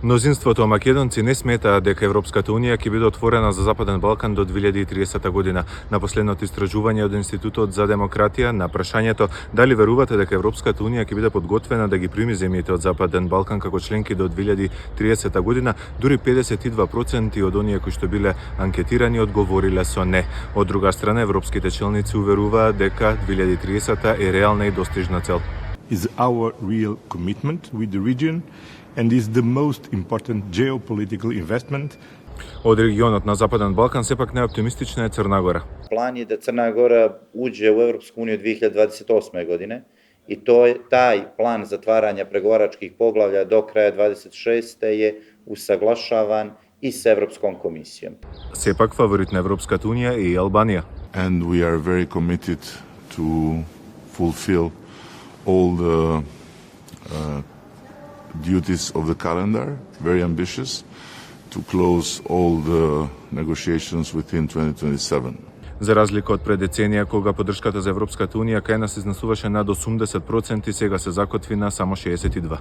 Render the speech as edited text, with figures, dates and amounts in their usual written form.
Мнозинството македонци не сметаат дека Европската унија ќе биде отворена за Западен Балкан до 2030 година. На последното истражување од Институтот за демократија на прашањето дали верувате дека Европската унија ќе биде подготвена да ги прими земјите од Западен Балкан како членки до 2030 година, дури 52% од оние кои што биле анкетирани одговориле со не. Од друга страна, европските челници уверуваат дека 2030 е реална и достижна цел. Is our real commitment with the region and is the most important geopolitical investment. Од регионот на Западен Балкан сепак најоптимистична е Црна Гора. План е да Црна Гора уđe u Европску унiju 2028. godine i taj plan zatvaranja pregovaračkih poglavlja do kraja 26. je usaglašavan и с Европском комисијом. Сепак фаворит на Европската унија е и Албанија. And we are very committed to fulfill all the duties of the calendar, very ambitious, to close all the negotiations within 2027. За разлика од пред деценија кога поддршката за Европската унија кај нас изнесуваше над 80%, сега се закотви на само 62%.